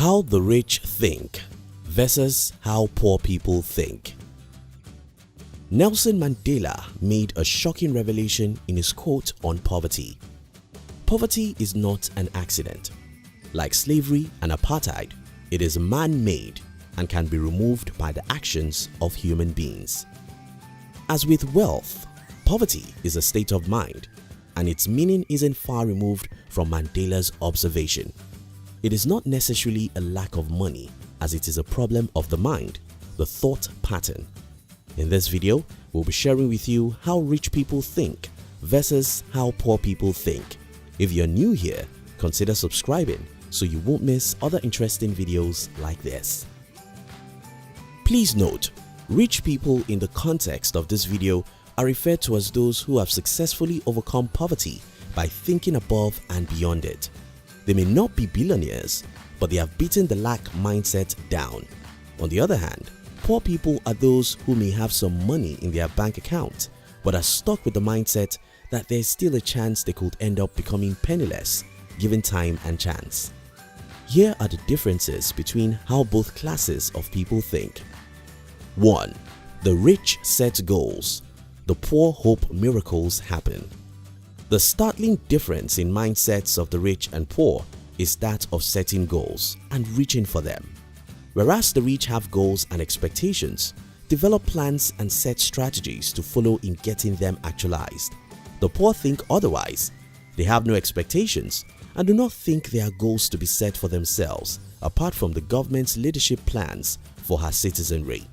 How the rich think versus how poor people think. Nelson Mandela made a shocking revelation in his quote on poverty. Poverty is not an accident. Like slavery and apartheid, it is man-made and can be removed by the actions of human beings. As with wealth, poverty is a state of mind, and its meaning isn't far removed from Mandela's observation. It is not necessarily a lack of money, as it is a problem of the mind, the thought pattern. In this video, we'll be sharing with you how rich people think versus how poor people think. If you're new here, consider subscribing so you won't miss other interesting videos like this. Please note, rich people in the context of this video are referred to as those who have successfully overcome poverty by thinking above and beyond it. They may not be billionaires, but they have beaten the lack mindset down. On the other hand, poor people are those who may have some money in their bank account but are stuck with the mindset that there is still a chance they could end up becoming penniless given time and chance. Here are the differences between how both classes of people think. 1. The rich set goals. The poor hope miracles happen. The startling difference in mindsets of the rich and poor is that of setting goals and reaching for them. Whereas the rich have goals and expectations, develop plans and set strategies to follow in getting them actualized. The poor think otherwise. They have no expectations and do not think there are goals to be set for themselves apart from the government's leadership plans for her citizenry.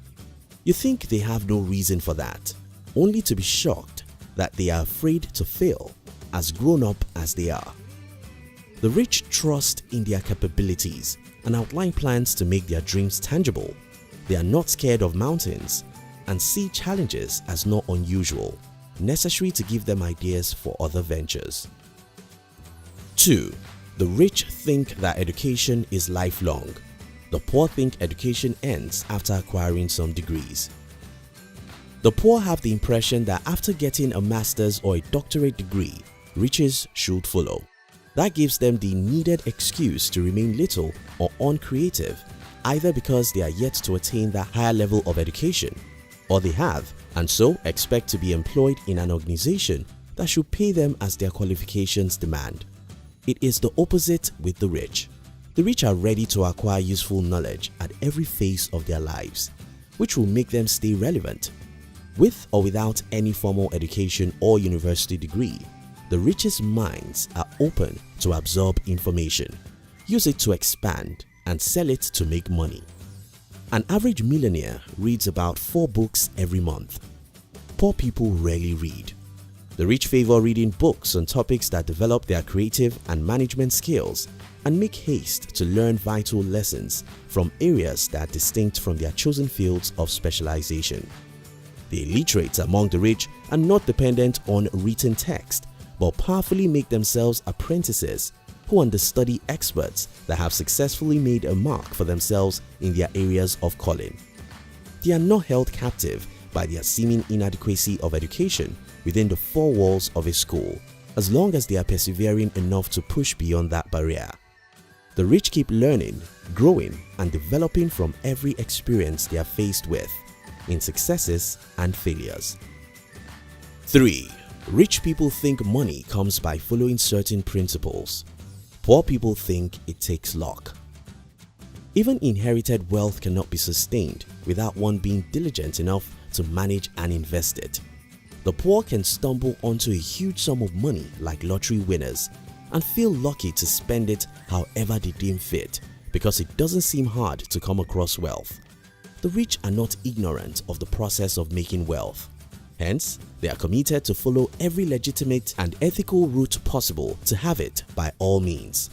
You think they have no reason for that, only to be shocked that they are afraid to fail, as grown up as they are. The rich trust in their capabilities and outline plans to make their dreams tangible. They are not scared of mountains and see challenges as not unusual, necessary to give them ideas for other ventures. 2. The rich think that education is lifelong. The poor think education ends after acquiring some degrees. The poor have the impression that after getting a master's or a doctorate degree, riches should follow. That gives them the needed excuse to remain little or uncreative, either because they are yet to attain that higher level of education, or they have and so expect to be employed in an organization that should pay them as their qualifications demand. It is the opposite with the rich. The rich are ready to acquire useful knowledge at every phase of their lives, which will make them stay relevant. With or without any formal education or university degree, the richest minds are open to absorb information, use it to expand, and sell it to make money. An average millionaire reads about 4 books every month. Poor people rarely read. The rich favor reading books on topics that develop their creative and management skills and make haste to learn vital lessons from areas that are distinct from their chosen fields of specialization. The illiterate among the rich are not dependent on written text, but powerfully make themselves apprentices who understudy experts that have successfully made a mark for themselves in their areas of calling. They are not held captive by their seeming inadequacy of education within the 4 walls of a school, as long as they are persevering enough to push beyond that barrier. The rich keep learning, growing, and developing from every experience they are faced with, in successes and failures. 3. Rich people think money comes by following certain principles. Poor people think it takes luck. Even inherited wealth cannot be sustained without one being diligent enough to manage and invest it. The poor can stumble onto a huge sum of money like lottery winners and feel lucky to spend it however they deem fit because it doesn't seem hard to come across wealth. The rich are not ignorant of the process of making wealth. Hence, they are committed to follow every legitimate and ethical route possible to have it by all means.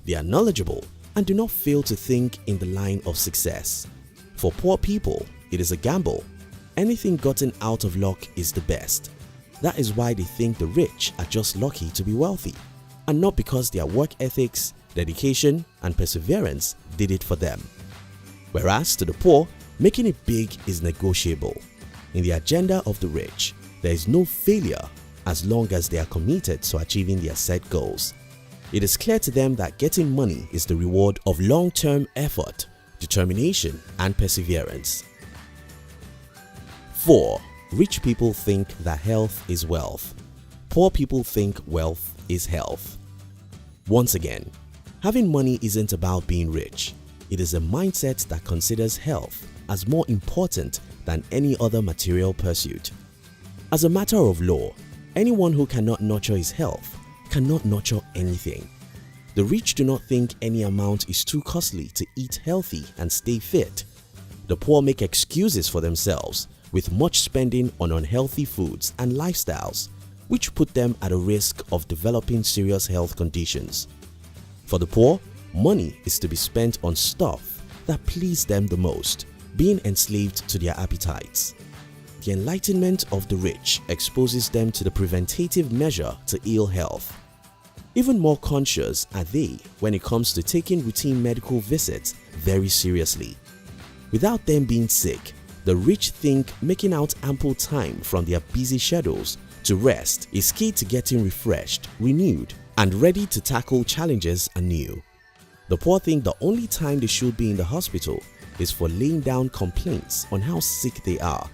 They are knowledgeable and do not fail to think in the line of success. For poor people, it is a gamble. Anything gotten out of luck is the best. That is why they think the rich are just lucky to be wealthy, and not because their work ethics, dedication, and perseverance did it for them. Whereas to the poor, making it big is negotiable. In the agenda of the rich, there is no failure as long as they are committed to achieving their set goals. It is clear to them that getting money is the reward of long-term effort, determination, and perseverance. 4. Rich people think that health is wealth. Poor people think wealth is health. Once again, having money isn't about being rich. It is a mindset that considers health as more important than any other material pursuit. As a matter of law, anyone who cannot nurture his health cannot nurture anything. The rich do not think any amount is too costly to eat healthy and stay fit. The poor make excuses for themselves with much spending on unhealthy foods and lifestyles, which put them at a risk of developing serious health conditions. For the poor, money is to be spent on stuff that please them the most, being enslaved to their appetites. The enlightenment of the rich exposes them to the preventative measure to ill health. Even more conscious are they when it comes to taking routine medical visits very seriously. Without them being sick, the rich think making out ample time from their busy schedules to rest is key to getting refreshed, renewed, and ready to tackle challenges anew. The poor think the only time they should be in the hospital is for laying down complaints on how sick they are.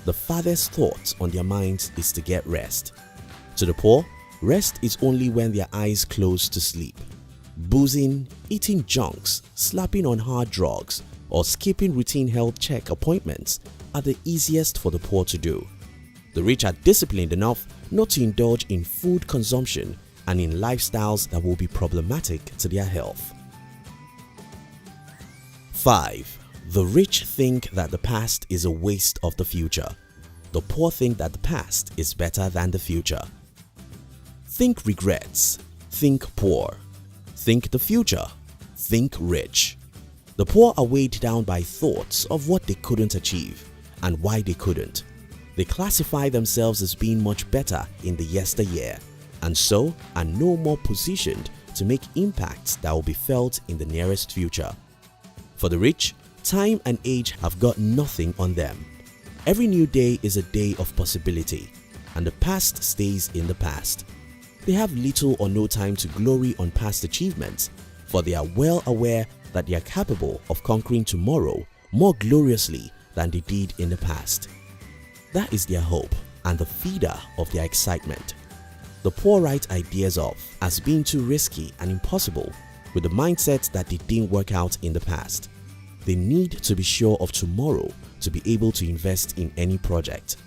The farthest thought on their minds is to get rest. To the poor, rest is only when their eyes close to sleep. Boozing, eating junks, slapping on hard drugs, or skipping routine health check appointments are the easiest for the poor to do. The rich are disciplined enough not to indulge in food consumption and in lifestyles that will be problematic to their health. 5. The rich think that the past is a waste of the future. The poor think that the past is better than the future. Think regrets, think poor. Think the future, think rich. The poor are weighed down by thoughts of what they couldn't achieve and why they couldn't. They classify themselves as being much better in the yesteryear and so are no more positioned to make impacts that will be felt in the nearest future. For the rich, time and age have got nothing on them. Every new day is a day of possibility, and the past stays in the past. They have little or no time to glory on past achievements, for they are well aware that they are capable of conquering tomorrow more gloriously than they did in the past. That is their hope and the feeder of their excitement. The poor write ideas off as being too risky and impossible with the mindset that they didn't work out in the past. They need to be sure of tomorrow to be able to invest in any project.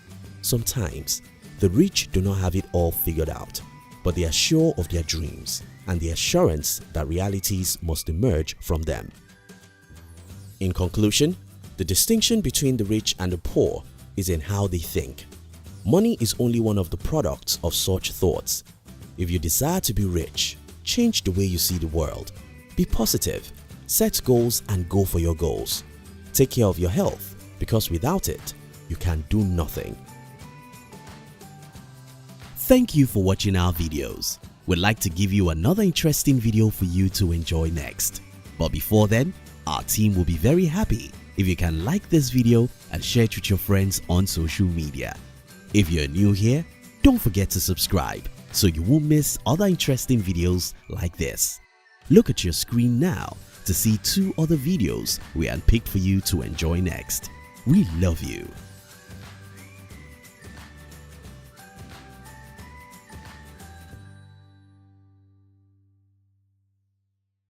Sometimes, the rich do not have it all figured out, but they are sure of their dreams and the assurance that realities must emerge from them. In conclusion, the distinction between the rich and the poor is in how they think. Money is only one of the products of such thoughts. If you desire to be rich, change the way you see the world. Be positive, set goals and go for your goals. Take care of your health because without it, you can do nothing. Thank you for watching our videos. We'd like to give you another interesting video for you to enjoy next. But before then, our team will be very happy if you can like this video and share it with your friends on social media. If you're new here, don't forget to subscribe so you won't miss other interesting videos like this. Look at your screen now to see 2 other videos we handpicked for you to enjoy next. We love you.